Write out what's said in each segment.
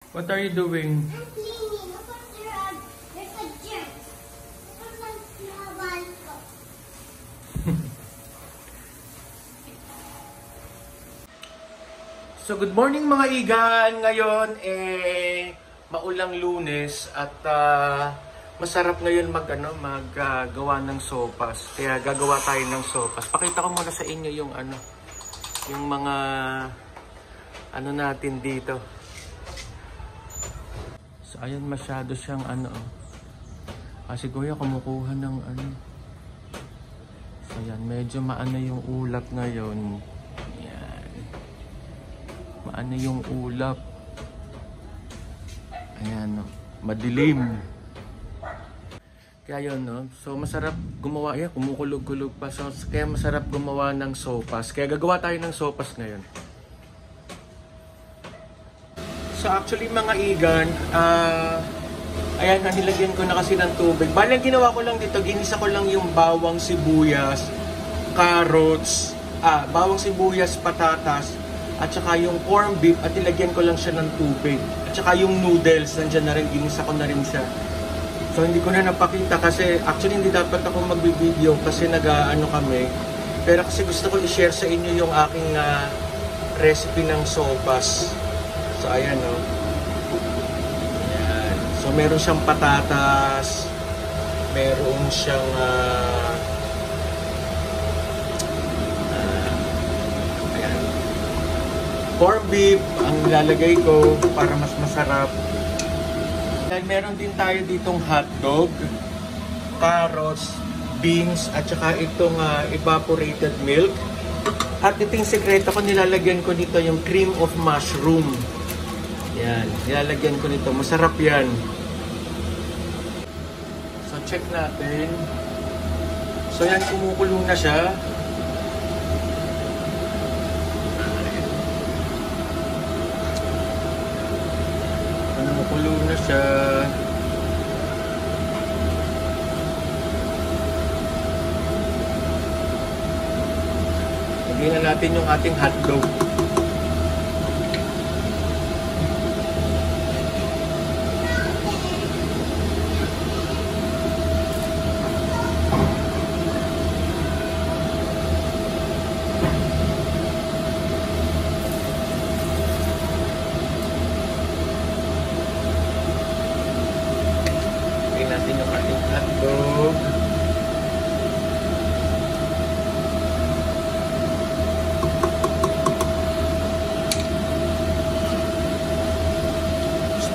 What are you doing? I'm cleaning. Look at there's a germ. Look at the banko. So good morning mga igan. Ngayon maulang Lunes at masarap ngayon maggawa ng sopas. Kaya gagawa tayo ng sopas. Pakita ko muna sa inyo yung yung mga natin dito. So ayan, masyado siyang kasi kuya kumukuha ng So ayan, medyo maano yung ulap ngayon. Ayan. Maano yung ulap. Ayan, madilim. Kaya yun, no? So masarap gumawa. Ayan, kumukulog-kulog pa. So kaya masarap gumawa ng sopas. Kaya gagawa tayo ng sopas ngayon. So actually mga igan, ayan, nilagyan ko na kasi ng tubig. Bali, ang ginawa ko lang dito, ginisa ko lang yung bawang sibuyas, carrots, bawang sibuyas, patatas, at saka yung corned beef, at nilagyan ko lang siya ng tubig. At saka yung noodles, nandyan na rin, ginisa ko na rin siya. So hindi ko na napakita kasi actually hindi dapat ako magbibideo kasi kami. Pero kasi gusto ko i-share sa inyo yung aking recipe ng sopas. So ayan, no. Ayan. So meron siyang patatas, meron siyang ayan, corned beef ang nilalagay ko para mas masarap. Then meron din tayo ditong hotdog, carrots, beans, at saka itong evaporated milk. At ito yung sekreto ko, nilalagyan ko nito yung cream of mushroom. Yan, nilalagyan ko nito. Masarap yan. So, check natin. So, yan, kumukulong na siya. Kumukulong na siya. Lagyan na natin yung ating hotdog.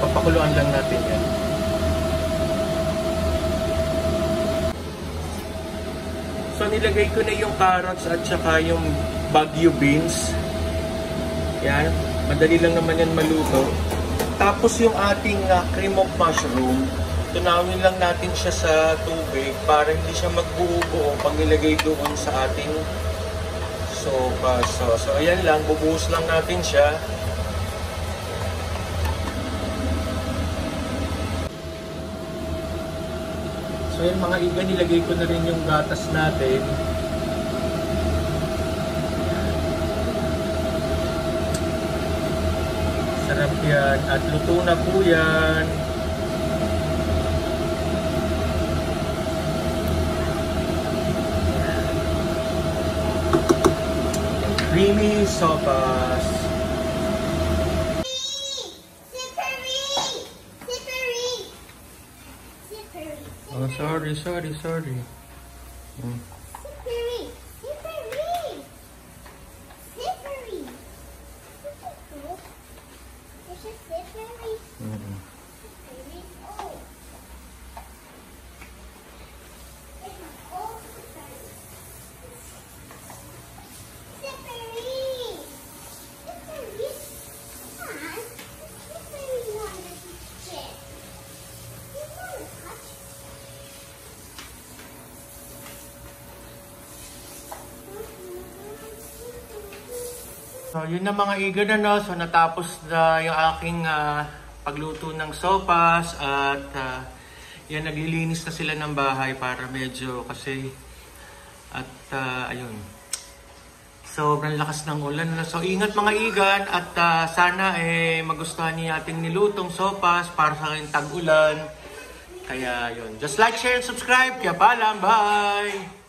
Papakuluan lang natin yan. So nilagay ko na yung carrots at saka yung Baguio beans. Yan, madali lang naman yan maluto. Tapos yung ating cream of mushroom, tunawin lang natin siya sa tubig para hindi siya magbuo-buo pag nilagay doon sa ating sopas. So ayan lang, bubuhos lang natin siya. So yan mga igan, nilagay ko na rin yung gatas natin. Sarap yan. At luto na po yan. Creamy sopas. Oh, sorry. Slippery. Slippery. Slippery. It's just slippery. Slippery. Oh. It's an old slippery. Slippery. Slippery. Come on. Slippery on the shit. You want to touch? So yun na mga igan na, no? So natapos na yung aking pagluto ng sopas at yan, naglilinis na sila ng bahay para medyo kasi at ayun. Sobrang lakas ng ulan. So ingat mga igan at sana magustuhan niyo ating nilutong sopas para sa aking tag-ulan. Kaya yun. Just like, share, and subscribe. Kaya paalam. Bye!